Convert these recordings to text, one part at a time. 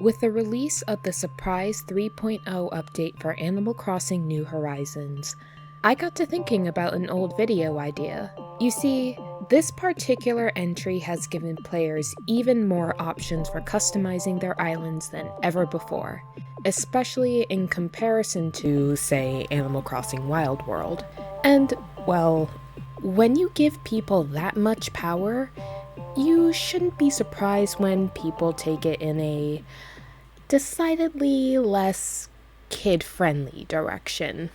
With the release of the surprise 3.0 update for Animal Crossing New Horizons, I got to thinking about an old video idea. You see, this particular entry has given players even more options for customizing their islands than ever before, especially in comparison to, say, Animal Crossing Wild World. And, well, when you give people that much power, you shouldn't be surprised when people take it in a decidedly less kid-friendly direction.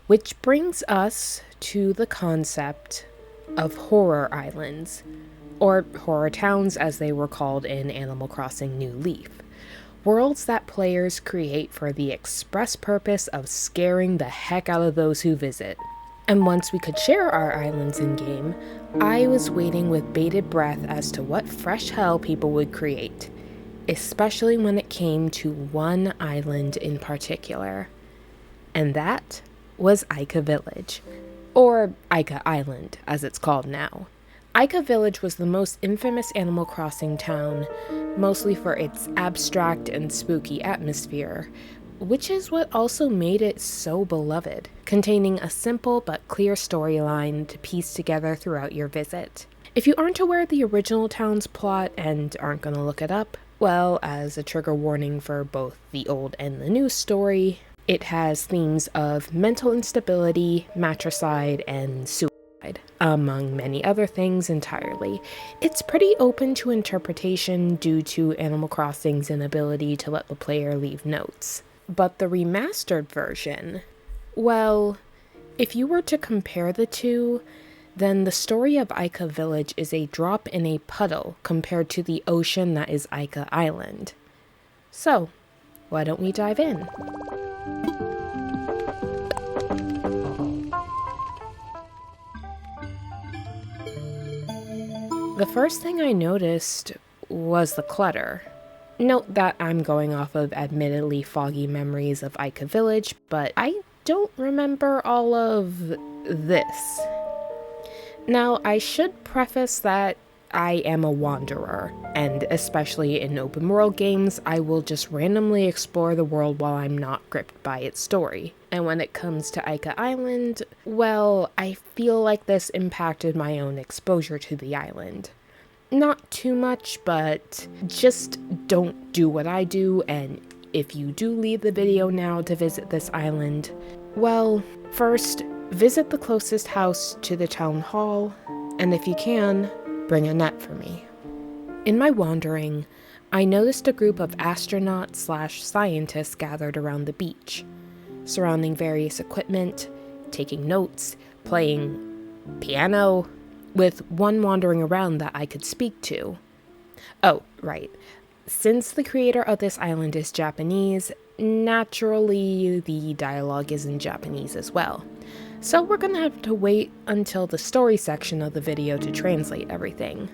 Which brings us to the concept of horror islands, or horror towns as they were called in Animal Crossing New Leaf. Worlds that players create for the express purpose of scaring the heck out of those who visit. And once we could share our islands in-game, I was waiting with bated breath as to what fresh hell people would create, especially when it came to one island in particular. And that was Aika Village, or Aika Island as it's called now. Aika Village was the most infamous Animal Crossing town, mostly for its abstract and spooky atmosphere, which is what also made it so beloved, containing a simple but clear storyline to piece together throughout your visit. If you aren't aware of the original town's plot and aren't going to look it up, well, as a trigger warning for both the old and the new story, it has themes of mental instability, matricide, and suicide, among many other things entirely. It's pretty open to interpretation due to Animal Crossing's inability to let the player leave notes. But the remastered version, well, if you were to compare the two, then the story of Aika Village is a drop in a puddle compared to the ocean that is Aika Island. So, why don't we dive in? The first thing I noticed was the clutter. Note that I'm going off of admittedly foggy memories of Aika Village, but I don't remember all of this. Now, I should preface that I am a wanderer, and especially in open world games, I will just randomly explore the world while I'm not gripped by its story. And when it comes to Aika Island, well, I feel like this impacted my own exposure to the island. Not too much, but just don't do what I do, and if you do leave the video now to visit this island, well, first, visit the closest house to the town hall, and if you can, bring a net for me. In my wandering, I noticed a group of astronauts/scientists gathered around the beach, surrounding various equipment, taking notes, playing piano, with one wandering around that I could speak to. Oh, right. Since the creator of this island is Japanese, naturally the dialogue is in Japanese as well. So we're gonna have to wait until the story section of the video to translate everything.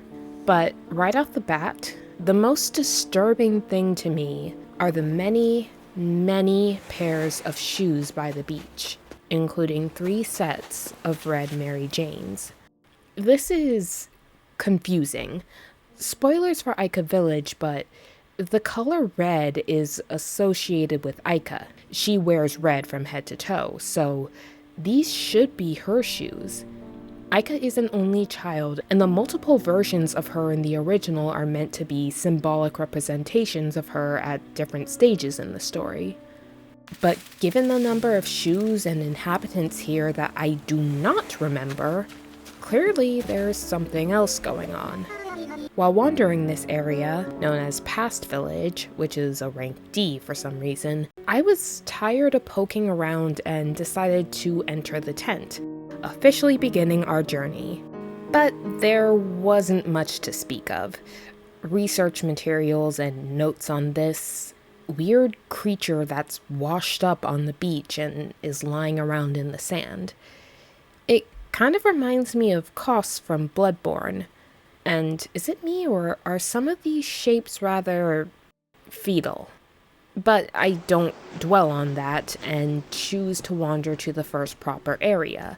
But right off the bat, the most disturbing thing to me are the many, many pairs of shoes by the beach, including 3 sets of red Mary Janes. This is confusing. Spoilers for Aika Village, but the color red is associated with Aika. She wears red from head to toe, so these should be her shoes. Aika is an only child, and the multiple versions of her in the original are meant to be symbolic representations of her at different stages in the story. But given the number of shoes and inhabitants here that I do not remember, clearly there's something else going on. While wandering this area, known as Past Village, which is a rank D for some reason, I was tired of poking around and decided to enter the tent, officially beginning our journey. But there wasn't much to speak of. Research materials and notes on this weird creature that's washed up on the beach and is lying around in the sand. It kind of reminds me of Koss from Bloodborne. And is it me, or are some of these shapes rather fetal? But I don't dwell on that and choose to wander to the first proper area,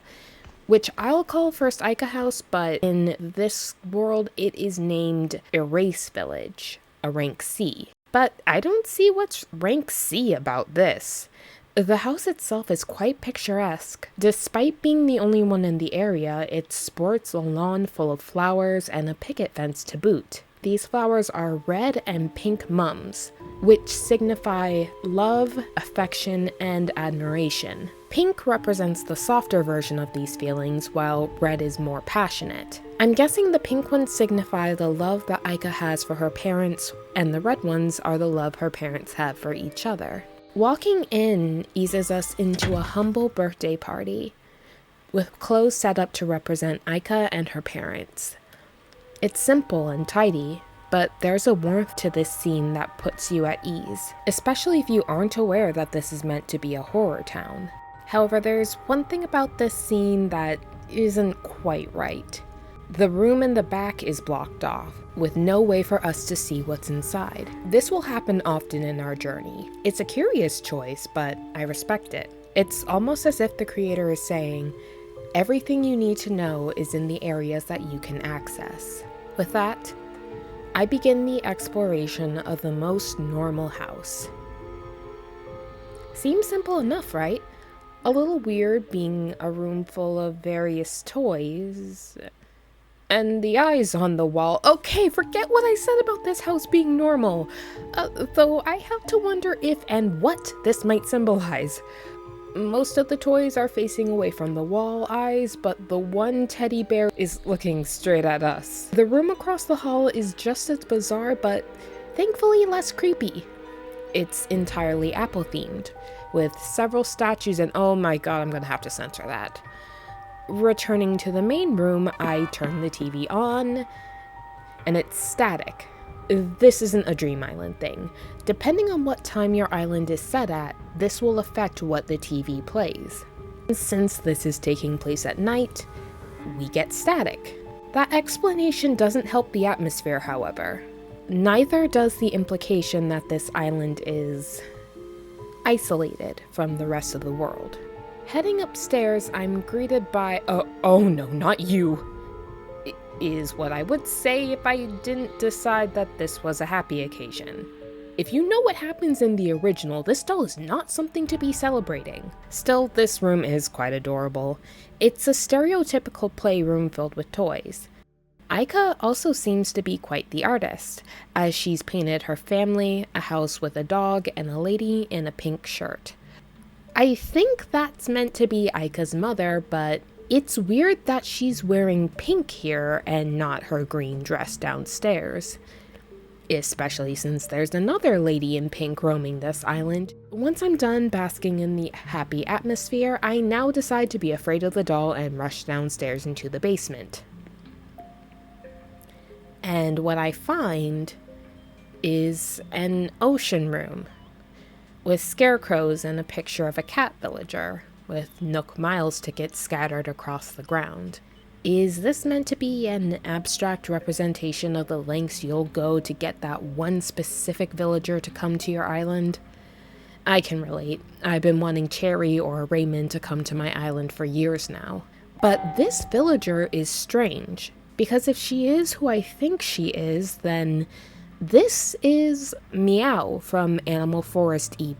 which I'll call First Aika House, but in this world it is named Erase Village, a rank C. But I don't see what's rank C about this. The house itself is quite picturesque. Despite being the only one in the area, it sports a lawn full of flowers and a picket fence to boot. These flowers are red and pink mums, which signify love, affection, and admiration. Pink represents the softer version of these feelings, while red is more passionate. I'm guessing the pink ones signify the love that Aika has for her parents, and the red ones are the love her parents have for each other. Walking in eases us into a humble birthday party, with clothes set up to represent Aika and her parents. It's simple and tidy, but there's a warmth to this scene that puts you at ease, especially if you aren't aware that this is meant to be a horror town. However, there's one thing about this scene that isn't quite right. The room in the back is blocked off, with no way for us to see what's inside. This will happen often in our journey. It's a curious choice, but I respect it. It's almost as if the creator is saying, everything you need to know is in the areas that you can access. With that, I begin the exploration of the most normal house. Seems simple enough, right? A little weird being a room full of various toys. And the eyes on the wall. Okay, forget what I said about this house being normal. Though I have to wonder if and what this might symbolize. Most of the toys are facing away from the wall eyes, but the one teddy bear is looking straight at us. The room across the hall is just as bizarre, but thankfully less creepy. It's entirely apple-themed, with several statues and oh my god, I'm gonna have to censor that. Returning to the main room, I turn the TV on, and it's static. This isn't a Dream Island thing. Depending on what time your island is set at, this will affect what the TV plays. Since this is taking place at night, we get static. That explanation doesn't help the atmosphere, however. Neither does the implication that this island is isolated from the rest of the world. Heading upstairs, I'm greeted by oh no, not you, is what I would say if I didn't decide that this was a happy occasion. If you know what happens in the original, this doll is not something to be celebrating. Still, this room is quite adorable. It's a stereotypical playroom filled with toys. Aika also seems to be quite the artist, as she's painted her family, a house with a dog, and a lady in a pink shirt. I think that's meant to be Aika's mother, but it's weird that she's wearing pink here and not her green dress downstairs. Especially since there's another lady in pink roaming this island. Once I'm done basking in the happy atmosphere, I now decide to be afraid of the doll and rush downstairs into the basement. And what I find is an ocean room, with scarecrows and a picture of a cat villager, with Nook Miles tickets scattered across the ground. Is this meant to be an abstract representation of the lengths you'll go to get that one specific villager to come to your island? I can relate. I've been wanting Cherry or Raymond to come to my island for years now. But this villager is strange, because if she is who I think she is, then this is Meow from Animal Forest E+,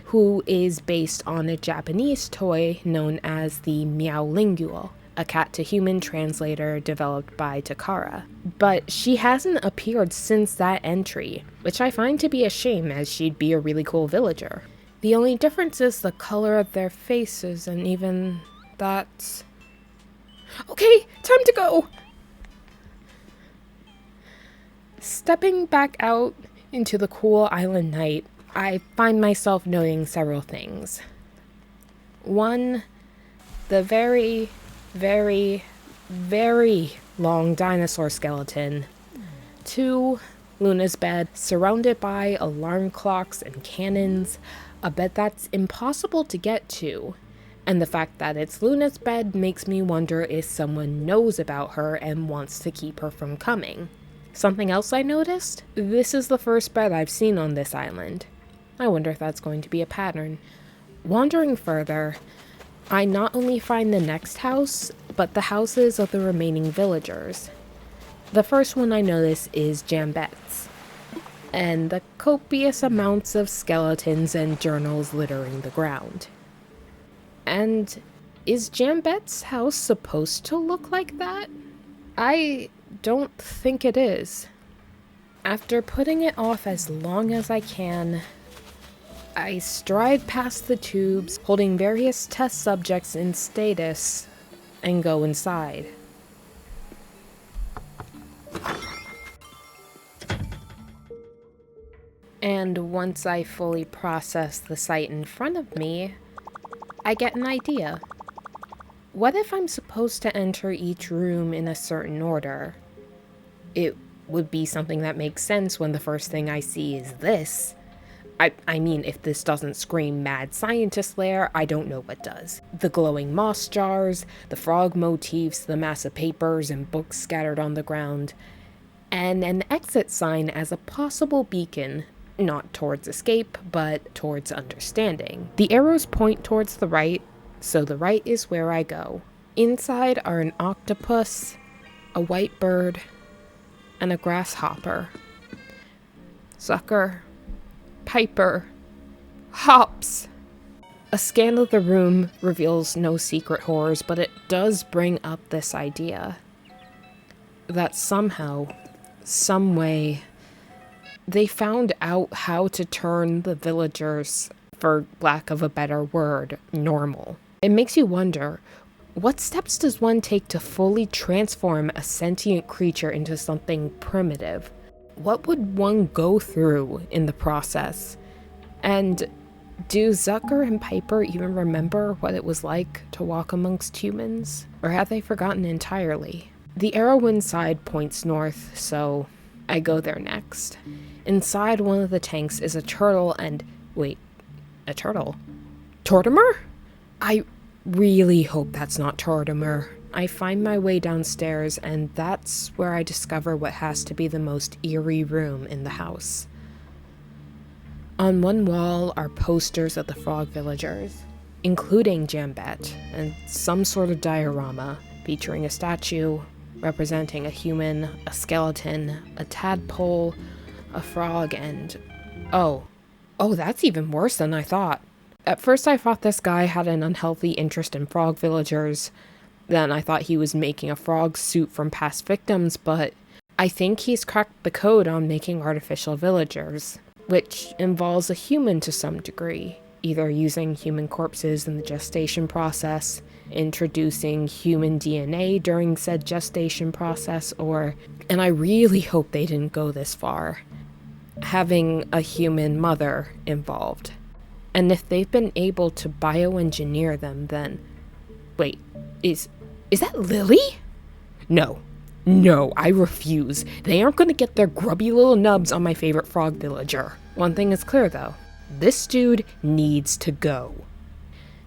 who is based on a Japanese toy known as the Meowlingual, a cat-to-human translator developed by Takara. But she hasn't appeared since that entry, which I find to be a shame as she'd be a really cool villager. The only difference is the color of their faces, and even that's... Okay, time to go! Stepping back out into the cool island night, I find myself noting several things. 1, the very, very, very long dinosaur skeleton. 2, Luna's bed, surrounded by alarm clocks and cannons, a bed that's impossible to get to. And the fact that it's Luna's bed makes me wonder if someone knows about her and wants to keep her from coming. Something else I noticed? This is the first bed I've seen on this island. I wonder if that's going to be a pattern. Wandering further, I not only find the next house, but the houses of the remaining villagers. The first one I notice is Jambette's. and the copious amounts of skeletons and journals littering the ground. And is Jambette's house supposed to look like that? I don't think it is. After putting it off as long as I can, I stride past the tubes, holding various test subjects in status, and go inside. And once I fully process the sight in front of me, I get an idea. What if I'm supposed to enter each room in a certain order? It would be something that makes sense when the first thing I see is this. I mean, if this doesn't scream mad scientist lair, I don't know what does. The glowing moss jars, the frog motifs, the mass of papers and books scattered on the ground, and an exit sign as a possible beacon, not towards escape, but towards understanding. The arrows point towards the right, so the right is where I go. Inside are an octopus, a white bird, and a grasshopper. Sucker, Piper, hops. A scan of the room reveals no secret horrors, but it does bring up this idea that somehow, some way, they found out how to turn the villagers, for lack of a better word, normal. It makes you wonder, what steps does one take to fully transform a sentient creature into something primitive? What would one go through in the process? And do Zucker and Piper even remember what it was like to walk amongst humans? Or have they forgotten entirely? The arrow inside points north, so I go there next. Inside one of the tanks is a turtle and... wait, a turtle? Tortimer? I really hope that's not Tortimer. I find my way downstairs, and that's where I discover what has to be the most eerie room in the house. On one wall are posters of the frog villagers, including Jambette, and some sort of diorama featuring a statue representing a human, a skeleton, a tadpole, a frog, and... Oh, that's even worse than I thought. At first I thought this guy had an unhealthy interest in frog villagers. Then I thought he was making a frog suit from past victims, but I think he's cracked the code on making artificial villagers, which involves a human to some degree, either using human corpses in the gestation process, introducing human DNA during said gestation process, or, and I really hope they didn't go this far, having a human mother involved. And if they've been able to bioengineer them, then... Wait, is that Lily? No, I refuse. They aren't going to get their grubby little nubs on my favorite frog villager. One thing is clear though, this dude needs to go.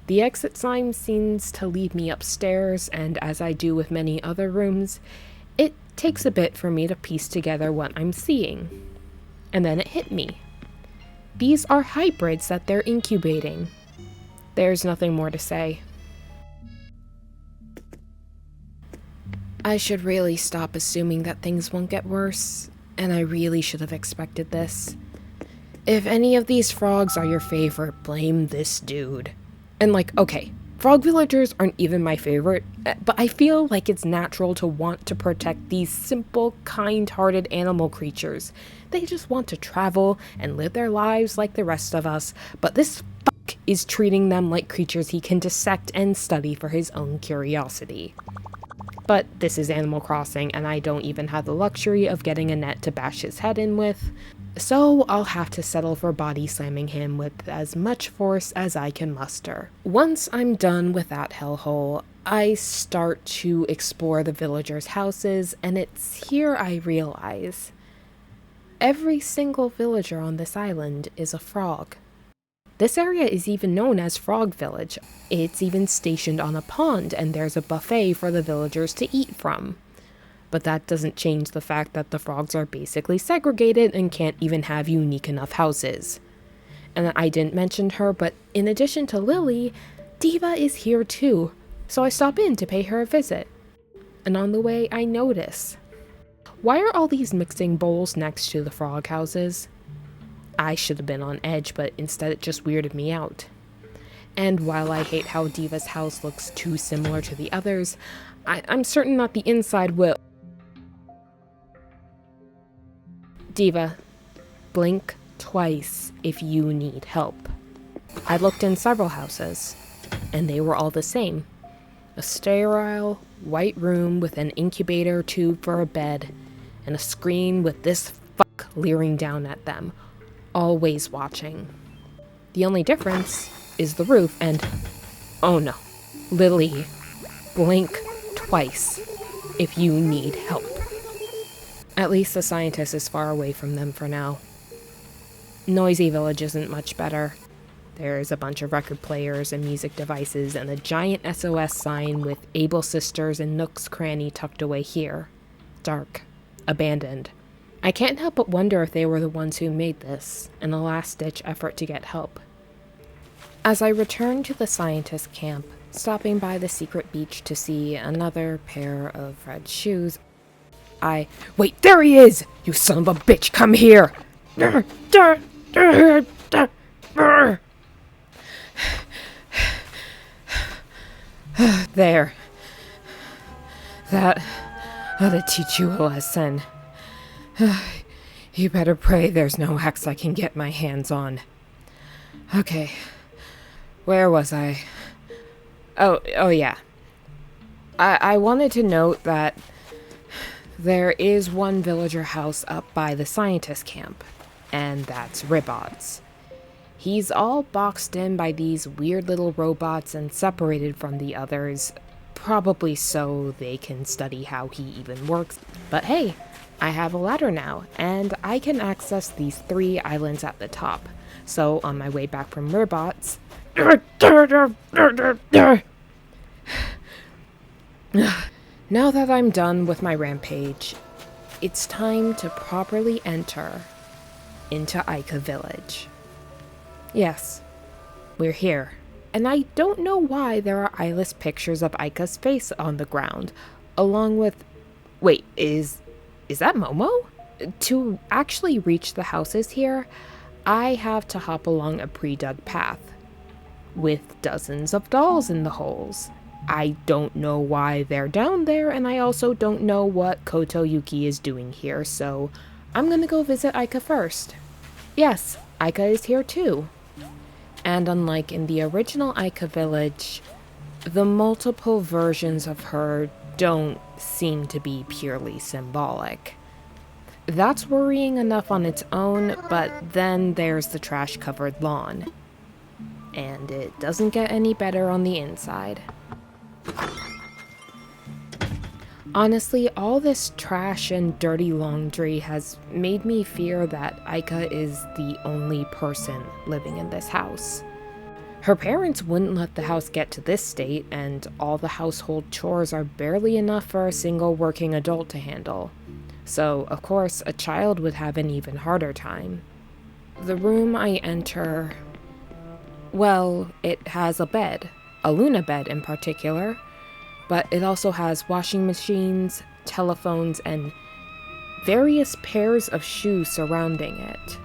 The exit sign seems to lead me upstairs, and as I do with many other rooms, it takes a bit for me to piece together what I'm seeing. And then it hit me. These are hybrids that they're incubating. There's nothing more to say. I should really stop assuming that things won't get worse, and I really should have expected this. If any of these frogs are your favorite, blame this dude. And okay, frog villagers aren't even my favorite, but I feel like it's natural to want to protect these simple, kind-hearted animal creatures. They just want to travel and live their lives like the rest of us, but this fuck is treating them like creatures he can dissect and study for his own curiosity. But this is Animal Crossing, and I don't even have the luxury of getting a net to bash his head in with, so I'll have to settle for body slamming him with as much force as I can muster. Once I'm done with that hellhole, I start to explore the villagers' houses, and it's here I realize every single villager on this island is a frog. This area is even known as Frog Village. It's even stationed on a pond, and there's a buffet for the villagers to eat from. But that doesn't change the fact that the frogs are basically segregated and can't even have unique enough houses. And I didn't mention her, but in addition to Lily, Diva is here too, so I stop in to pay her a visit. And on the way, I notice, why are all these mixing bowls next to the frog houses? I should have been on edge, but instead it just weirded me out. And while I hate how Diva's house looks too similar to the others, I'm certain that the inside will. Diva, blink twice if you need help. I looked in several houses, and they were all the same. A sterile, white room with an incubator tube for a bed, and a screen with this fuck leering down at them, always watching. The only difference is the roof, and oh no, Lily, blink twice if you need help. At least the scientist is far away from them for now. Noisy Village isn't much better. There's a bunch of record players and music devices and a giant SOS sign with Able Sisters and Nook's Cranny tucked away here. Dark. Abandoned. I can't help but wonder if they were the ones who made this, in a last-ditch effort to get help. As I returned to the scientist camp, stopping by the secret beach to see another pair of red shoes, Wait, there he is! You son of a bitch, come here! There. That ought to teach you a lesson. You better pray there's no hex I can get my hands on. Okay. Where was I? Oh yeah. I wanted to note that there is one villager house up by the scientist camp, and that's Ribot's. He's all boxed in by these weird little robots and separated from the others, probably so they can study how he even works. But hey, I have a ladder now, and I can access these 3 islands at the top. So on my way back from Ribot's, now that I'm done with my rampage, it's time to properly enter into Aika Village. Yes, we're here. And I don't know why there are eyeless pictures of Aika's face on the ground, along with... Wait, is that Momo? To actually reach the houses here, I have to hop along a pre-dug path, with dozens of dolls in the holes. I don't know why they're down there, and I also don't know what Koto Yuki is doing here, so I'm gonna go visit Aika first. Yes, Aika is here too. And unlike in the original Aika Village, the multiple versions of her don't seem to be purely symbolic. That's worrying enough on its own, but then there's the trash-covered lawn. And it doesn't get any better on the inside. Honestly, all this trash and dirty laundry has made me fear that Aika is the only person living in this house. Her parents wouldn't let the house get to this state, and all the household chores are barely enough for a single working adult to handle. So, of course, a child would have an even harder time. The room I enter... well, it has a bed. A Luna bed in particular, but it also has washing machines, telephones, and various pairs of shoes surrounding it.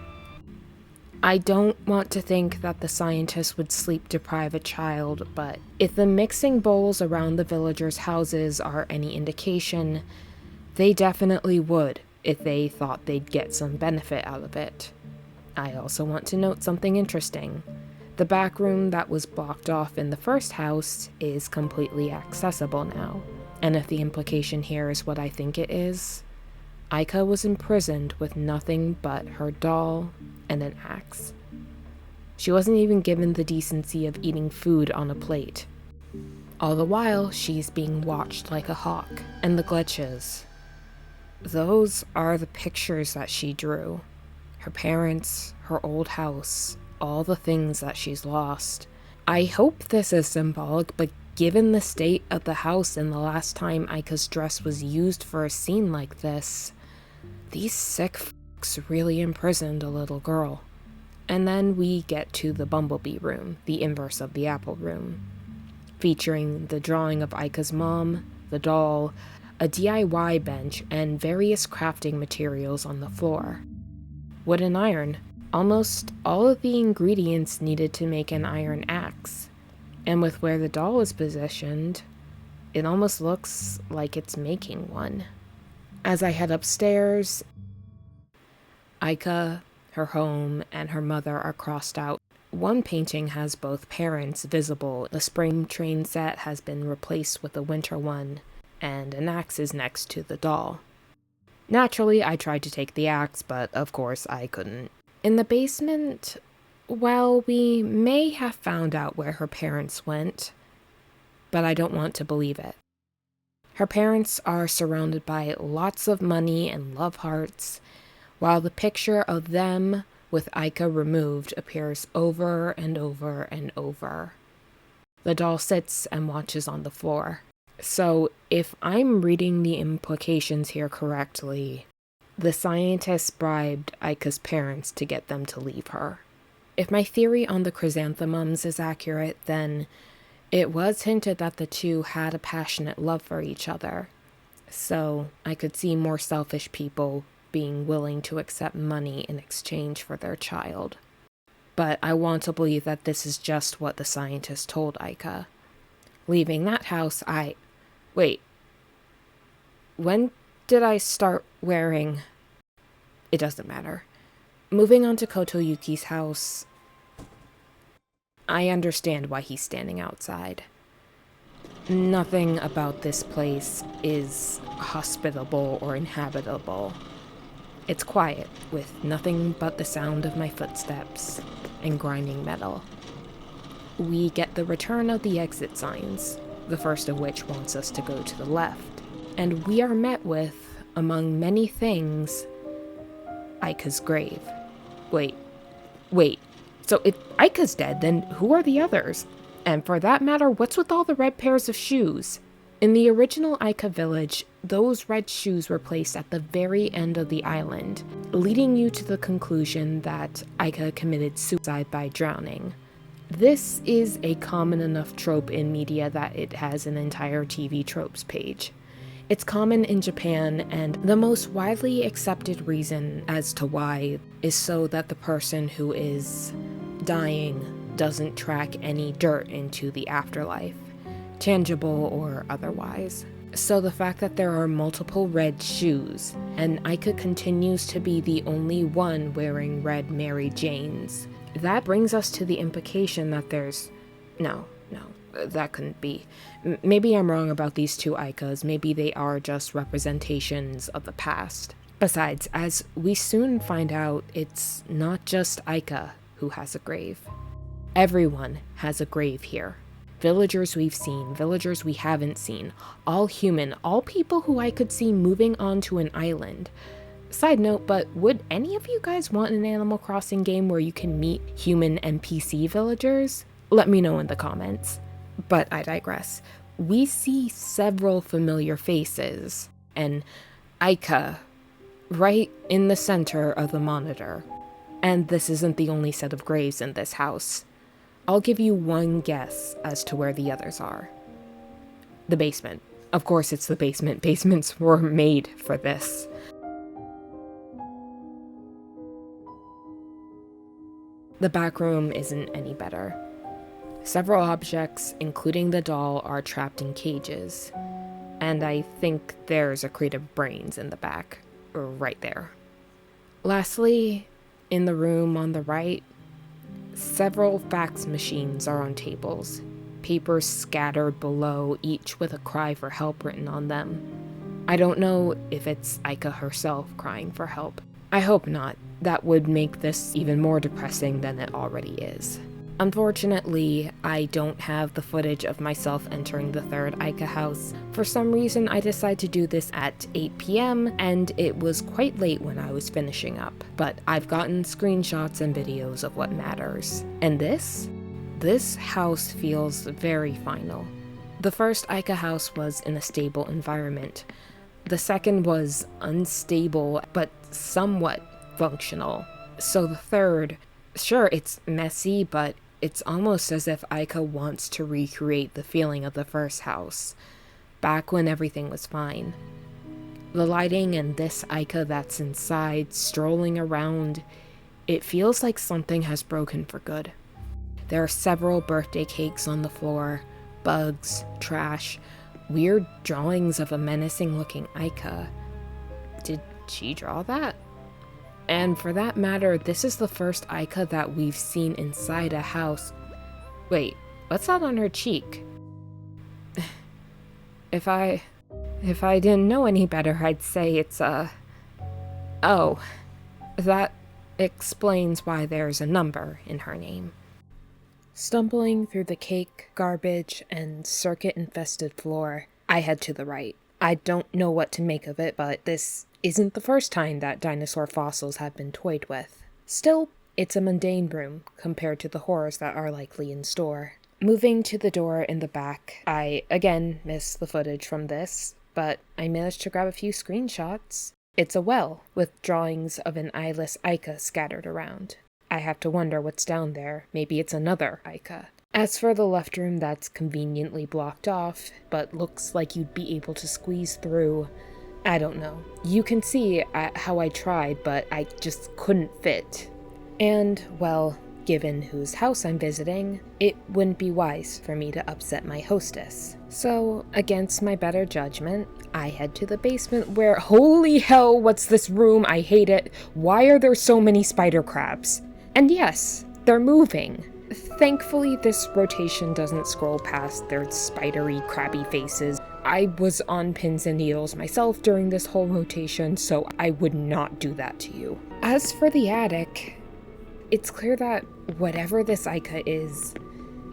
I don't want to think that the scientist would sleep deprive a child, but if the mixing bowls around the villagers' houses are any indication, they definitely would if they thought they'd get some benefit out of it. I also want to note something interesting. The back room that was blocked off in the first house is completely accessible now, and if the implication here is what I think it is, Aika was imprisoned with nothing but her doll and an axe. She wasn't even given the decency of eating food on a plate. All the while, she's being watched like a hawk, and the glitches. Those are the pictures that she drew. Her parents, her old house, all the things that she's lost. I hope this is symbolic, but given the state of the house and the last time Aika's dress was used for a scene like this, these sick fucks really imprisoned a little girl. And then we get to the Bumblebee room, the inverse of the Apple room, featuring the drawing of Aika's mom, the doll, a DIY bench, and various crafting materials on the floor. Wood and iron. almost all of the ingredients needed to make an iron axe. And with where the doll is positioned, it almost looks like it's making one. As I head upstairs, Aika, her home, and her mother are crossed out. One painting has both parents visible. The spring train set has been replaced with a winter one, and an axe is next to the doll. Naturally, I tried to take the axe, but of course I couldn't. In the basement, well, we may have found out where her parents went, but I don't want to believe it. Her parents are surrounded by lots of money and love hearts, while the picture of them with Aika removed appears over and over and over. The doll sits and watches on the floor. So, if I'm reading the implications here correctly, the scientists bribed Aika's parents to get them to leave her. If my theory on the chrysanthemums is accurate, then it was hinted that the two had a passionate love for each other. So, I could see more selfish people being willing to accept money in exchange for their child. But I want to believe that this is just what the scientists told Aika. Leaving that house, Wait. When did I start wearing... It doesn't matter. Moving on to Kotoyuki's house, I understand why he's standing outside. Nothing about this place is hospitable or inhabitable. It's quiet, with nothing but the sound of my footsteps and grinding metal. We get the return of the exit signs, the first of which wants us to go to the left, and we are met with, among many things, Aika's grave. Wait. So if Aika's dead, then who are the others? And for that matter, what's with all the red pairs of shoes? In the original Aika village, those red shoes were placed at the very end of the island, leading you to the conclusion that Aika committed suicide by drowning. This is a common enough trope in media that it has an entire TV tropes page. It's common in Japan, and the most widely accepted reason as to why is so that the person who is dying doesn't track any dirt into the afterlife, tangible or otherwise. So the fact that there are multiple red shoes, and Aika continues to be the only one wearing red Mary Janes, that brings us to the implication that there's... No, that couldn't be. Maybe I'm wrong about these two Aikas. Maybe they are just representations of the past. Besides, as we soon find out, it's not just Aika who has a grave. Everyone has a grave here. Villagers we've seen, villagers we haven't seen, all human, all people who I could see moving onto an island. Side note, but would any of you guys want an Animal Crossing game where you can meet human NPC villagers? Let me know in the comments. But I digress. We see several familiar faces, and Aika right in the center of the monitor. And this isn't the only set of graves in this house. I'll give you one guess as to where the others are. The basement. Of course it's the basement. Basements were made for this. The back room isn't any better. Several objects, including the doll, are trapped in cages. And I think there's a crate of brains in the back, right there. Lastly, in the room on the right, several fax machines are on tables, papers scattered below, each with a cry for help written on them. I don't know if it's Aika herself crying for help. I hope not. That would make this even more depressing than it already is. Unfortunately, I don't have the footage of myself entering the third Aika house. For some reason, I decided to do this at 8 p.m, and it was quite late when I was finishing up. But I've gotten screenshots and videos of what matters. And this house feels very final. The first Aika house was in a stable environment. The second was unstable, but somewhat functional. So the third, sure, it's messy, but it's almost as if Aika wants to recreate the feeling of the first house, back when everything was fine. The lighting and this Aika that's inside, strolling around, It feels like something has broken for good. There are several birthday cakes on the floor, bugs, trash, weird drawings of a menacing-looking Aika. Did she draw that? And for that matter, this is the first Aika that we've seen inside a house. Wait, what's that on her cheek? If I didn't know any better, I'd say it's Oh, that explains why there's a number in her name. Stumbling through the cake, garbage, and circuit-infested floor, I head to the right. I don't know what to make of it, but this isn't the first time that dinosaur fossils have been toyed with. Still, it's a mundane room compared to the horrors that are likely in store. Moving to the door in the back, I again miss the footage from this, but I managed to grab a few screenshots. It's a well, with drawings of an eyeless Aika scattered around. I have to wonder what's down there. Maybe it's another Aika. As for the left room that's conveniently blocked off, but looks like you'd be able to squeeze through, I don't know. You can see how I tried, but I just couldn't fit. And, well, given whose house I'm visiting, it wouldn't be wise for me to upset my hostess. So, against my better judgment, I head to the basement where, holy hell, what's this room? I hate it. Why are there so many spider crabs? And yes, they're moving. Thankfully, this rotation doesn't scroll past their spidery, crabby faces. I was on pins and needles myself during this whole rotation, so I would not do that to you. As for the attic, it's clear that whatever this Aika is,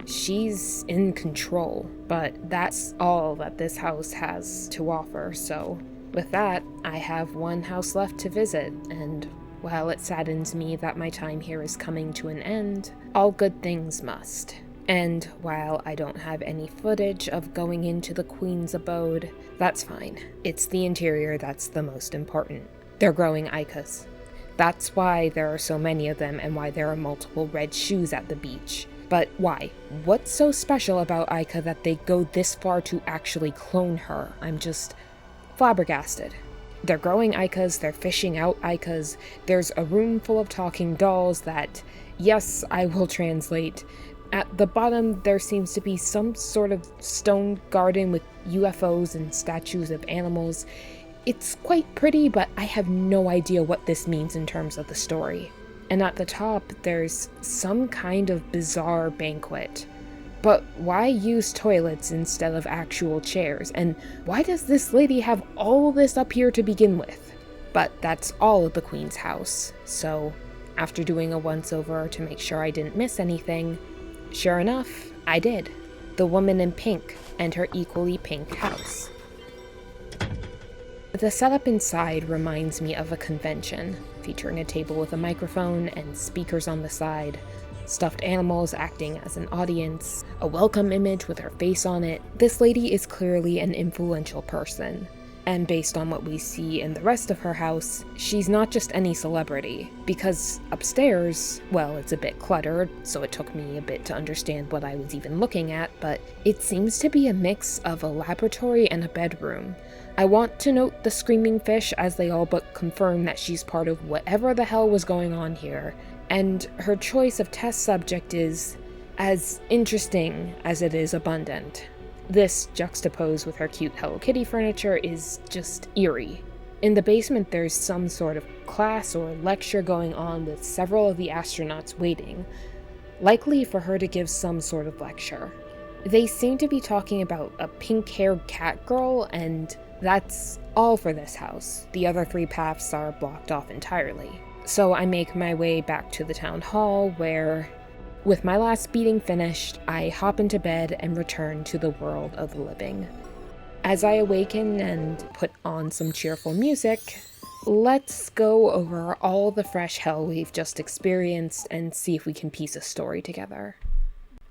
she's in control, but that's all that this house has to offer, so with that, I have one house left to visit, and while it saddens me that my time here is coming to an end, all good things must. And while I don't have any footage of going into the Queen's abode, that's fine. It's the interior that's the most important. They're growing Aikas. That's why there are so many of them and why there are multiple red shoes at the beach. But why? What's so special about Aika that they go this far to actually clone her? I'm just flabbergasted. They're growing Aikas, they're fishing out Aikas, there's a room full of talking dolls that, yes, I will translate. At the bottom, there seems to be some sort of stone garden with UFOs and statues of animals. It's quite pretty, but I have no idea what this means in terms of the story. And at the top, there's some kind of bizarre banquet. But why use toilets instead of actual chairs? And why does this lady have all this up here to begin with? But that's all of the Queen's house. So, after doing a once-over to make sure I didn't miss anything, sure enough, I did. The woman in pink and her equally pink house. The setup inside reminds me of a convention, featuring a table with a microphone and speakers on the side, stuffed animals acting as an audience, a welcome image with her face on it. This lady is clearly an influential person, and based on what we see in the rest of her house, she's not just any celebrity, because upstairs, well, it's a bit cluttered, so it took me a bit to understand what I was even looking at, but it seems to be a mix of a laboratory and a bedroom. I want to note the screaming fish as they all but confirm that she's part of whatever the hell was going on here, and her choice of test subject is as interesting as it is abundant. This, juxtaposed with her cute Hello Kitty furniture, is just eerie. In the basement, there's some sort of class or lecture going on with several of the astronauts waiting, likely for her to give some sort of lecture. They seem to be talking about a pink-haired cat girl, and that's all for this house. The other three paths are blocked off entirely. So I make my way back to the town hall where, with my last beating finished, I hop into bed and return to the world of the living. As I awaken and put on some cheerful music, let's go over all the fresh hell we've just experienced and see if we can piece a story together.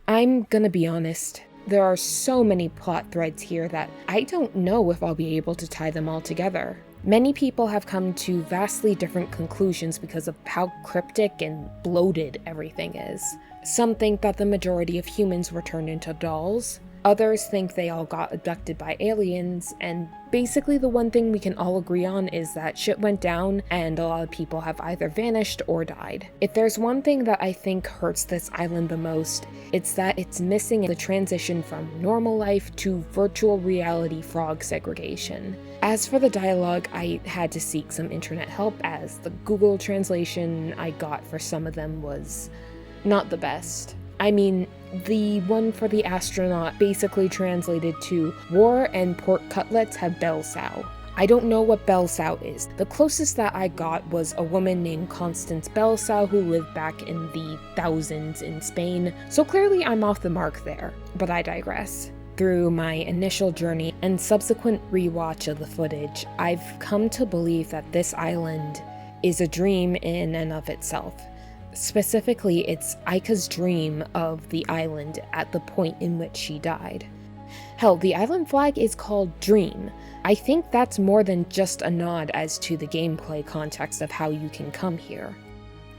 I'm gonna be honest, there are so many plot threads here that I don't know if I'll be able to tie them all together. Many people have come to vastly different conclusions because of how cryptic and bloated everything is. Some think that the majority of humans were turned into dolls. Others think they all got abducted by aliens, and basically the one thing we can all agree on is that shit went down and a lot of people have either vanished or died. If there's one thing that I think hurts this island the most, it's that it's missing the transition from normal life to virtual reality frog segregation. As for the dialogue, I had to seek some internet help as the Google translation I got for some of them was not the best. I mean, the one for the astronaut basically translated to "war and pork cutlets have bell sow." I don't know what bell sow is. The closest that I got was a woman named Constance Belsau who lived back in the thousands in Spain, so clearly I'm off the mark there, but I digress. Through my initial journey and subsequent rewatch of the footage, I've come to believe that this island is a dream in and of itself. Specifically, it's Aika's dream of the island at the point in which she died. Hell, the island flag is called Dream. I think that's more than just a nod as to the gameplay context of how you can come here.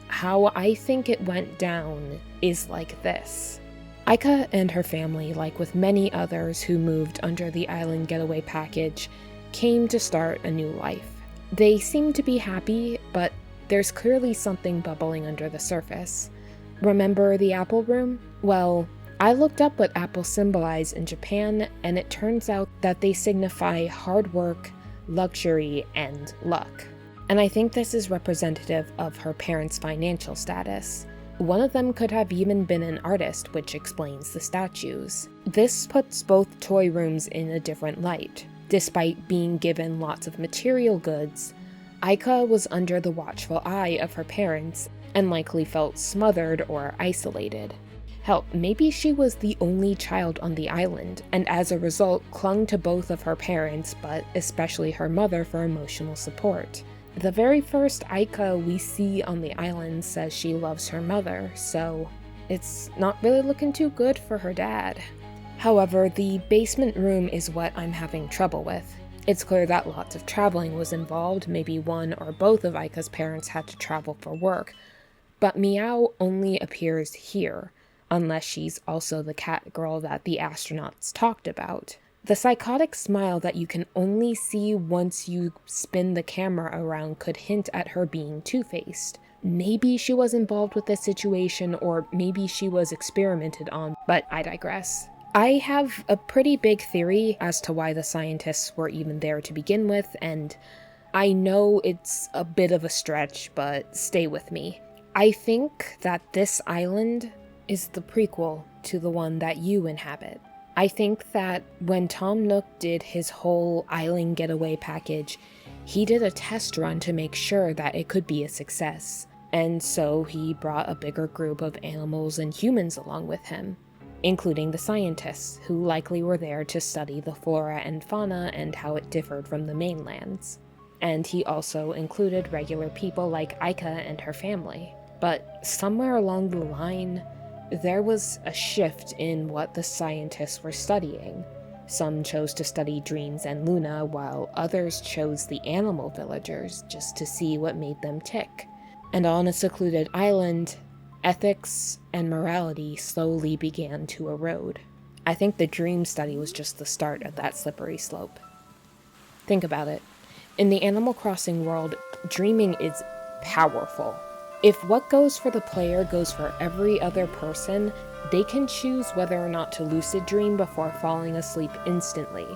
How I think it went down is like this. Aika and her family, like with many others who moved under the island getaway package, came to start a new life. They seemed to be happy, but there's clearly something bubbling under the surface. Remember the apple room? Well, I looked up what apples symbolize in Japan, and it turns out that they signify hard work, luxury, and luck. And I think this is representative of her parents' financial status. One of them could have even been an artist, which explains the statues. This puts both toy rooms in a different light. Despite being given lots of material goods, Aika was under the watchful eye of her parents and likely felt smothered or isolated. Hell, maybe she was the only child on the island, and as a result clung to both of her parents, but especially her mother for emotional support. The very first Aika we see on the island says she loves her mother, so it's not really looking too good for her dad. However, the basement room is what I'm having trouble with. It's clear that lots of traveling was involved, maybe one or both of Aika's parents had to travel for work, but Meow only appears here, unless she's also the cat girl that the astronauts talked about. The psychotic smile that you can only see once you spin the camera around could hint at her being two-faced. Maybe she was involved with this situation, or maybe she was experimented on, but I digress. I have a pretty big theory as to why the scientists were even there to begin with, and I know it's a bit of a stretch, but stay with me. I think that this island is the prequel to the one that you inhabit. I think that when Tom Nook did his whole island getaway package, he did a test run to make sure that it could be a success, and so he brought a bigger group of animals and humans along with him, including the scientists, who likely were there to study the flora and fauna and how it differed from the mainlands. And he also included regular people like Aika and her family. But somewhere along the line, there was a shift in what the scientists were studying. Some chose to study dreams and Luna, while others chose the animal villagers just to see what made them tick. And on a secluded island, ethics and morality slowly began to erode. I think the dream study was just the start of that slippery slope. Think about it. In the Animal Crossing world, dreaming is powerful. If what goes for the player goes for every other person, they can choose whether or not to lucid dream before falling asleep instantly.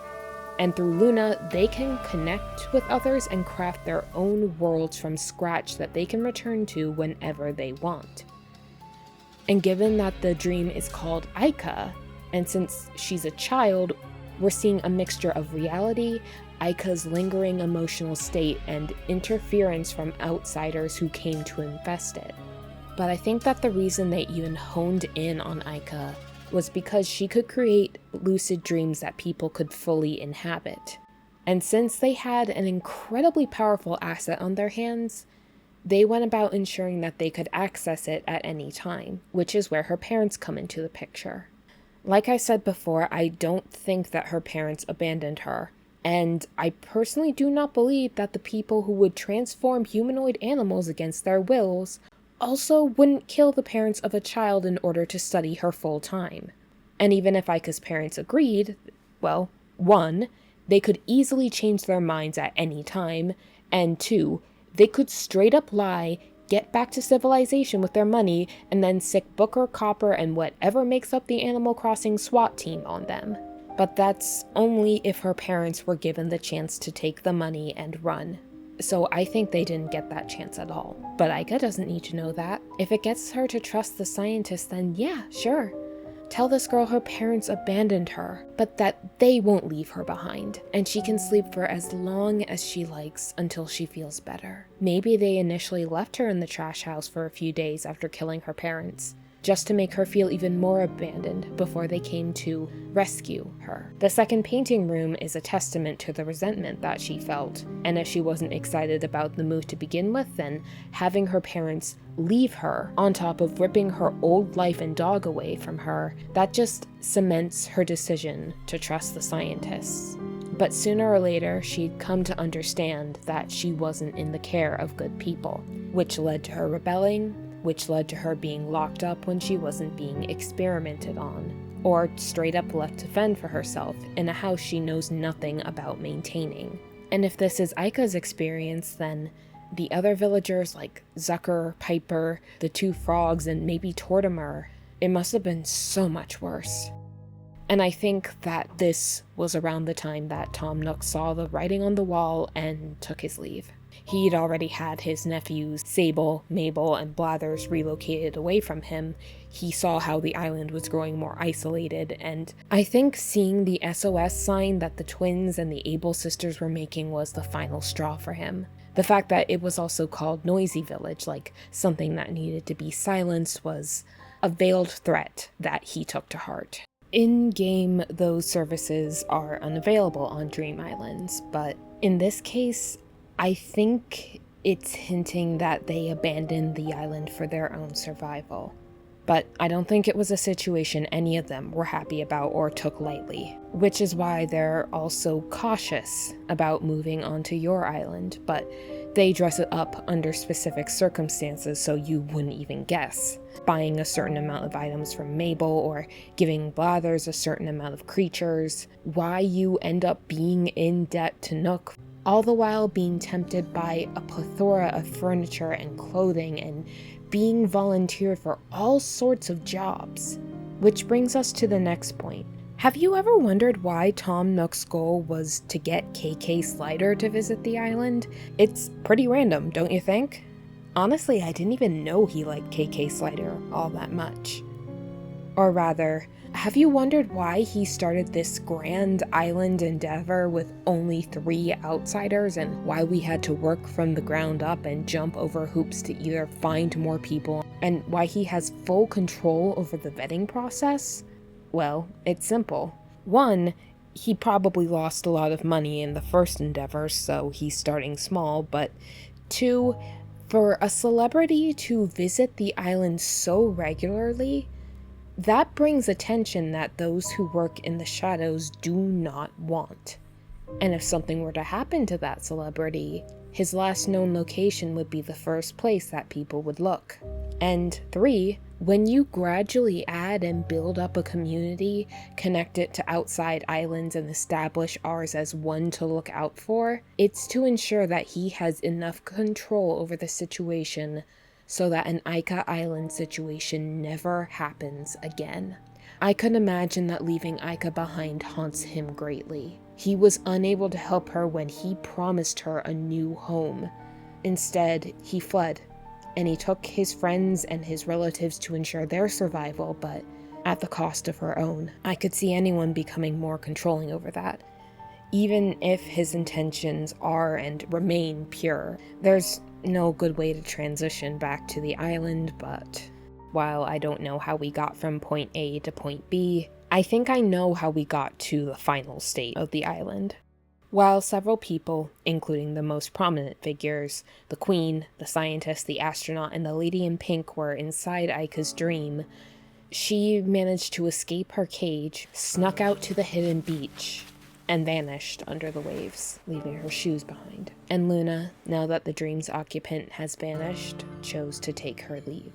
And through Luna, they can connect with others and craft their own worlds from scratch that they can return to whenever they want. And given that the dream is called Aika, and since she's a child, we're seeing a mixture of reality, Aika's lingering emotional state, and interference from outsiders who came to infest it. But I think that the reason they even honed in on Aika was because she could create lucid dreams that people could fully inhabit. And since they had an incredibly powerful asset on their hands, they went about ensuring that they could access it at any time, which is where her parents come into the picture. Like I said before, I don't think that her parents abandoned her, and I personally do not believe that the people who would transform humanoid animals against their wills also wouldn't kill the parents of a child in order to study her full time. And even if Aika's parents agreed, well, 1, they could easily change their minds at any time, and 2, they could straight up lie, get back to civilization with their money, and then sick Booker, Copper, and whatever makes up the Animal Crossing SWAT team on them. But that's only if her parents were given the chance to take the money and run. So I think they didn't get that chance at all. But Aika doesn't need to know that. If it gets her to trust the scientists, then yeah, sure. Tell this girl her parents abandoned her, but that they won't leave her behind, and she can sleep for as long as she likes until she feels better. Maybe they initially left her in the trash house for a few days after killing her parents, just to make her feel even more abandoned before they came to rescue her. The second painting room is a testament to the resentment that she felt, and if she wasn't excited about the move to begin with, then having her parents leave her, on top of ripping her old life and dog away from her, that just cements her decision to trust the scientists. But sooner or later, she'd come to understand that she wasn't in the care of good people, which led to her rebelling, which led to her being locked up when she wasn't being experimented on, or straight up left to fend for herself in a house she knows nothing about maintaining. And if this is Aika's experience, then the other villagers like Zucker, Piper, the 2 frogs, and maybe Tortimer, it must have been so much worse. And I think that this was around the time that Tom Nook saw the writing on the wall and took his leave. He'd already had his nephews Sable, Mabel, and Blathers relocated away from him. He saw how the island was growing more isolated, and I think seeing the SOS sign that the twins and the Able sisters were making was the final straw for him. The fact that it was also called Noisy Village, like something that needed to be silenced, was a veiled threat that he took to heart. In-game, those services are unavailable on Dream Islands, but in this case, I think it's hinting that they abandoned the island for their own survival. But I don't think it was a situation any of them were happy about or took lightly, which is why they're also cautious about moving onto your island, but they dress it up under specific circumstances so you wouldn't even guess. Buying a certain amount of items from Mabel or giving Blathers a certain amount of creatures, why you end up being in debt to Nook, all the while being tempted by a plethora of furniture and clothing and being volunteered for all sorts of jobs. Which brings us to the next point. Have you ever wondered why Tom Nook's goal was to get KK Slider to visit the island? It's pretty random, don't you think? Honestly, I didn't even know he liked KK Slider all that much. Or rather, have you wondered why he started this grand island endeavor with only 3 outsiders, and why we had to work from the ground up and jump over hoops to either find more people, and why he has full control over the vetting process? Well, it's simple. 1, he probably lost a lot of money in the first endeavor, so he's starting small, but 2, for a celebrity to visit the island so regularly, that brings attention that those who work in the shadows do not want. And if something were to happen to that celebrity, his last known location would be the first place that people would look. And 3, when you gradually add and build up a community, connect it to outside islands and establish ours as one to look out for, it's to ensure that he has enough control over the situation so that an Aika Island situation never happens again. I could imagine that leaving Aika behind haunts him greatly. He was unable to help her when he promised her a new home. Instead, he fled, and he took his friends and his relatives to ensure their survival, but at the cost of her own. I could see anyone becoming more controlling over that. Even if his intentions are and remain pure, there's no good way to transition back to the island, but while I don't know how we got from point A to point B, I think I know how we got to the final state of the island. While several people, including the most prominent figures, the queen, the scientist, the astronaut, and the lady in pink were inside Aika's dream, she managed to escape her cage, snuck out to the hidden beach, and vanished under the waves, leaving her shoes behind. And Luna, now that the dream's occupant has vanished, chose to take her leave.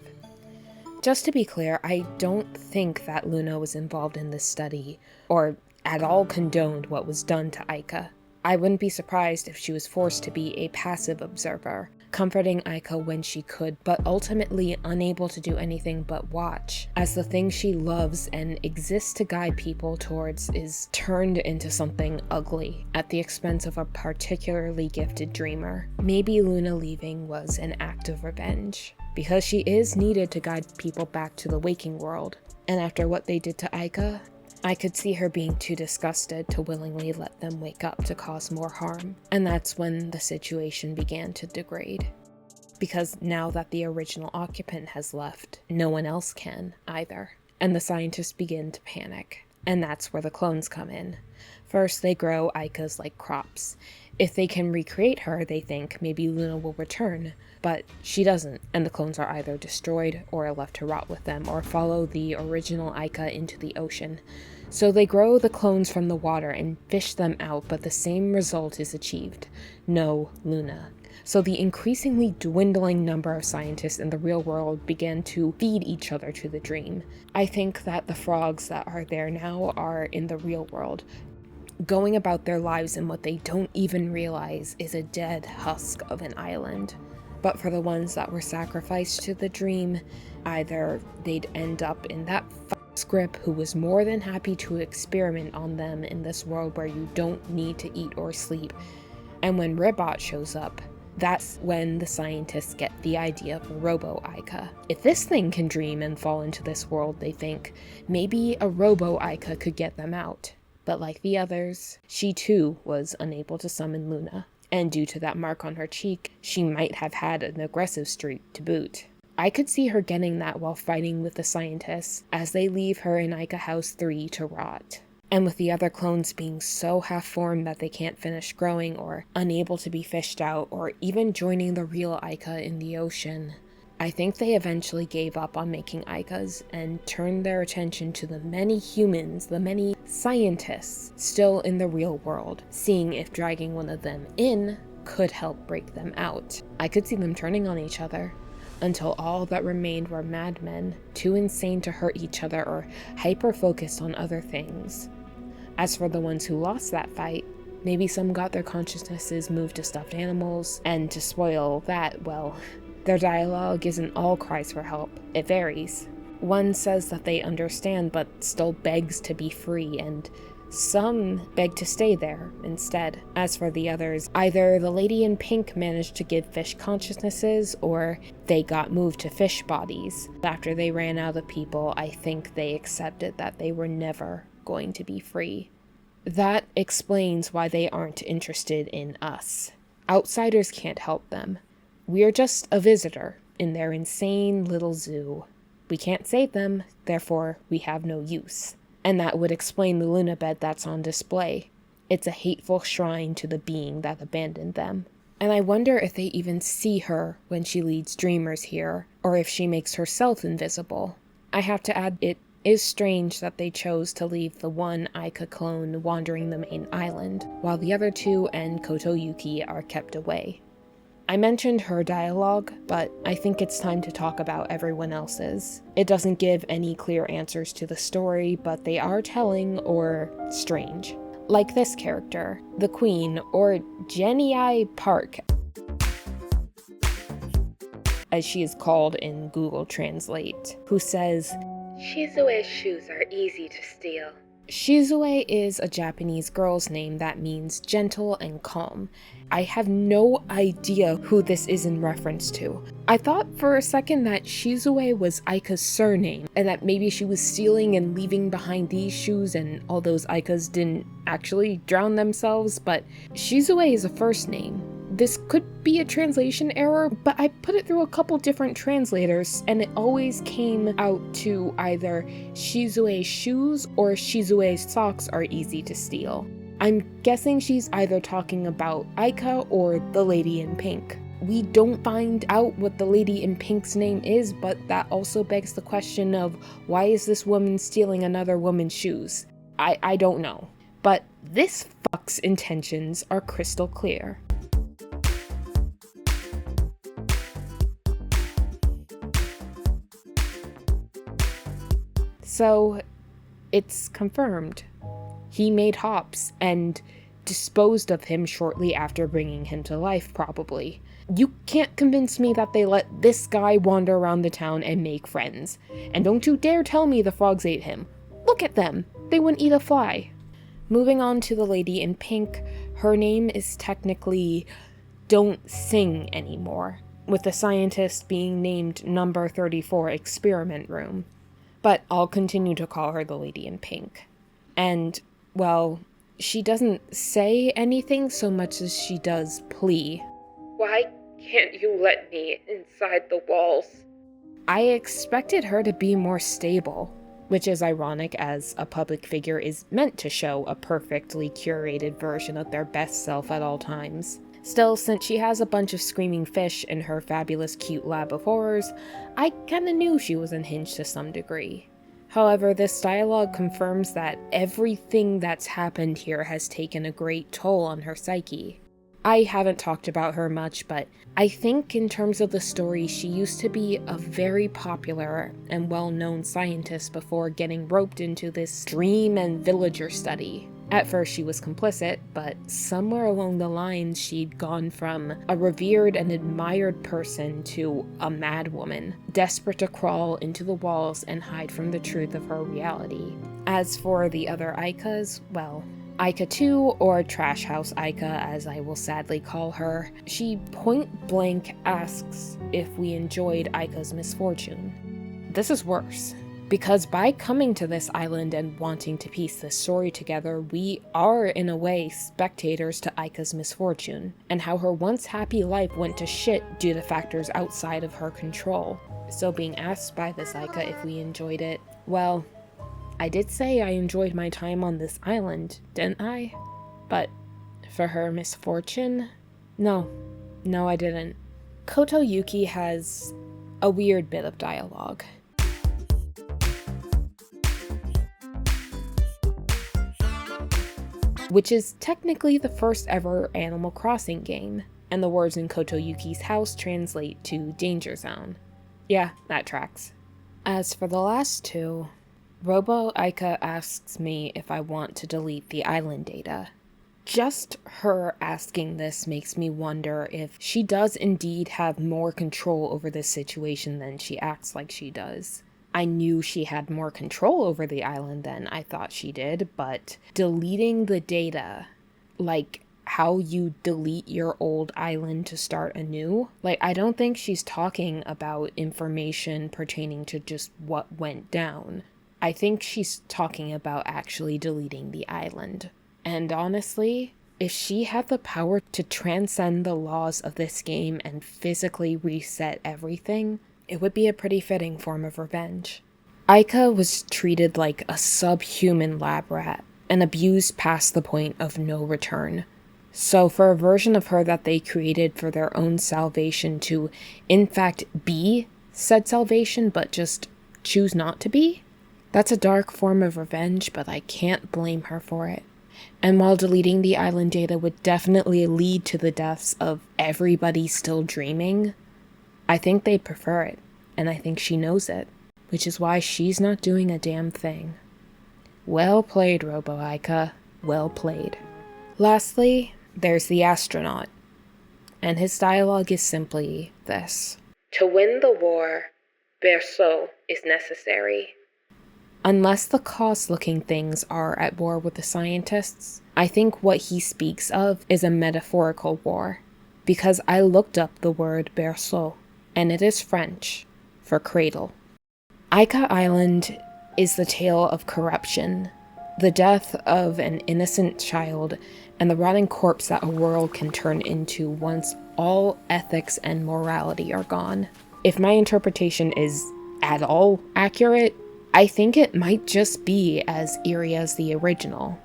Just to be clear, I don't think that Luna was involved in this study, or at all condoned what was done to Aika. I wouldn't be surprised if she was forced to be a passive observer, comforting Aika when she could, but ultimately unable to do anything but watch, as the thing she loves and exists to guide people towards is turned into something ugly, at the expense of a particularly gifted dreamer. Maybe Luna leaving was an act of revenge, because she is needed to guide people back to the waking world, and after what they did to Aika, I could see her being too disgusted to willingly let them wake up to cause more harm, and that's when the situation began to degrade. Because now that the original occupant has left, no one else can either, and the scientists begin to panic, and that's where the clones come in. First, they grow Aika's like crops. If they can recreate her, they think maybe Luna will return, but she doesn't, and the clones are either destroyed or left to rot with them, or follow the original Aika into the ocean. So they grow the clones from the water and fish them out, but the same result is achieved. No Luna. So the increasingly dwindling number of scientists in the real world began to feed each other to the dream. I think that the frogs that are there now are in the real world, going about their lives in what they don't even realize is a dead husk of an island. But for the ones that were sacrificed to the dream, either they'd end up in that script who was more than happy to experiment on them in this world where you don't need to eat or sleep. And when Ribot shows up, that's when the scientists get the idea of a robo-Aika. If this thing can dream and fall into this world, they think, maybe a robo-Aika could get them out. But like the others, she too was unable to summon Luna. And due to that mark on her cheek, she might have had an aggressive streak to boot. I could see her getting that while fighting with the scientists as they leave her in Aika House 3 to rot. And with the other clones being so half-formed that they can't finish growing or unable to be fished out or even joining the real Aika in the ocean, I think they eventually gave up on making Aikas and turned their attention to the many humans, the many scientists still in the real world, seeing if dragging one of them in could help break them out. I could see them turning on each other, until all that remained were madmen, too insane to hurt each other or hyper-focused on other things. As for the ones who lost that fight, maybe some got their consciousnesses moved to stuffed animals, and to spoil that, well, their dialogue isn't all cries for help. It varies. One says that they understand but still begs to be free, and some beg to stay there instead. As for the others, either the lady in pink managed to give fish consciousnesses, or they got moved to fish bodies. After they ran out of people, I think they accepted that they were never going to be free. That explains why they aren't interested in us. Outsiders can't help them. We're just a visitor in their insane little zoo. We can't save them, therefore we have no use. And that would explain the Luna bed that's on display. It's a hateful shrine to the being that abandoned them. And I wonder if they even see her when she leads dreamers here, or if she makes herself invisible. I have to add, it is strange that they chose to leave the one Aika clone wandering the main island, while the other two and Kotoyuki are kept away. I mentioned her dialogue, but I think it's time to talk about everyone else's. It doesn't give any clear answers to the story, but they are telling or strange. Like this character, the Queen, or Jenny Park, as she is called in Google Translate, who says, "Shizue's shoes are easy to steal." Shizue is a Japanese girl's name that means gentle and calm. I have no idea who this is in reference to. I thought for a second that Shizue was Aika's surname, and that maybe she was stealing and leaving behind these shoes and all those Aikas didn't actually drown themselves, but Shizue is a first name. This could be a translation error, but I put it through a couple different translators, and it always came out to either Shizue's shoes or Shizue's socks are easy to steal. I'm guessing she's either talking about Aika or the lady in pink. We don't find out what the lady in pink's name is, but that also begs the question of why is this woman stealing another woman's shoes? I don't know. But this fuck's intentions are crystal clear. So, it's confirmed. He made Hops and disposed of him shortly after bringing him to life, probably. You can't convince me that they let this guy wander around the town and make friends. And don't you dare tell me the frogs ate him. Look at them! They wouldn't eat a fly. Moving on to the lady in pink, her name is technically Don't Sing anymore, with the scientist being named Number 34 Experiment Room. But I'll continue to call her the lady in pink. And, well, she doesn't say anything so much as she does plea. Why can't you let me inside the walls? I expected her to be more stable, which is ironic as a public figure is meant to show a perfectly curated version of their best self at all times. Still, since she has a bunch of screaming fish in her fabulous cute lab of horrors, I kinda knew she was unhinged to some degree. However, this dialogue confirms that everything that's happened here has taken a great toll on her psyche. I haven't talked about her much, but I think in terms of the story, she used to be a very popular and well-known scientist before getting roped into this dream and villager study. At first she was complicit, but somewhere along the lines she'd gone from a revered and admired person to a madwoman, desperate to crawl into the walls and hide from the truth of her reality. As for the other Aikas, well, Aika 2, or Trash House Aika as I will sadly call her, she point blank asks if we enjoyed Aika's misfortune. This is worse. Because by coming to this island and wanting to piece this story together, we are, in a way, spectators to Aika's misfortune, and how her once happy life went to shit due to factors outside of her control. So being asked by this Aika if we enjoyed it, well, I did say I enjoyed my time on this island, didn't I? But for her misfortune? No, I didn't. Koto Yuki has a weird bit of dialogue. Which is technically the first ever Animal Crossing game, and the words in Koto Yuki's house translate to Danger Zone. Yeah, that tracks. As for the last two, Robo Aika asks me if I want to delete the island data. Just her asking this makes me wonder if she does indeed have more control over this situation than she acts like she does. I knew she had more control over the island than I thought she did, but deleting the data, like how you delete your old island to start anew, I don't think she's talking about information pertaining to just what went down. I think she's talking about actually deleting the island. And honestly, if she had the power to transcend the laws of this game and physically reset everything, it would be a pretty fitting form of revenge. Aika was treated like a subhuman lab rat and abused past the point of no return. So for a version of her that they created for their own salvation to, in fact, be said salvation but just choose not to be, that's a dark form of revenge, but I can't blame her for it. And while deleting the island data would definitely lead to the deaths of everybody still dreaming, I think they prefer it, and I think she knows it, which is why she's not doing a damn thing. Well played, Robo Aika. Well played. Lastly, there's the astronaut, and his dialogue is simply this. To win the war, berceau is necessary. Unless the cost-looking things are at war with the scientists, I think what he speaks of is a metaphorical war, because I looked up the word berceau, and it is French for cradle. Aika Island is the tale of corruption, the death of an innocent child, and the rotting corpse that a world can turn into once all ethics and morality are gone. If my interpretation is at all accurate, I think it might just be as eerie as the original.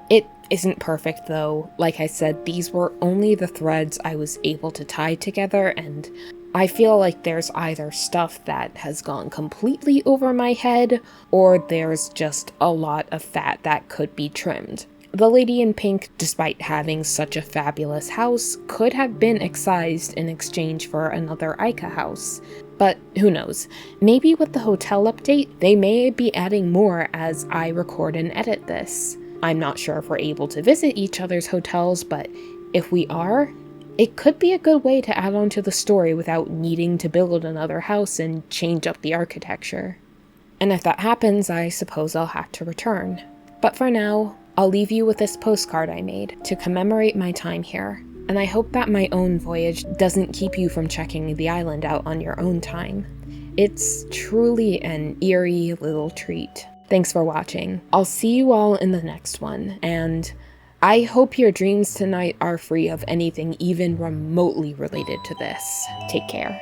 It isn't perfect though. Like I said, these were only the threads I was able to tie together, and I feel like there's either stuff that has gone completely over my head, or there's just a lot of fat that could be trimmed. The lady in pink, despite having such a fabulous house, could have been excised in exchange for another Aika house. But who knows? Maybe with the hotel update, they may be adding more as I record and edit this. I'm not sure if we're able to visit each other's hotels, but if we are, it could be a good way to add on to the story without needing to build another house and change up the architecture. And if that happens, I suppose I'll have to return. But for now, I'll leave you with this postcard I made to commemorate my time here, and I hope that my own voyage doesn't keep you from checking the island out on your own time. It's truly an eerie little treat. Thanks for watching. I'll see you all in the next one, and I hope your dreams tonight are free of anything even remotely related to this. Take care.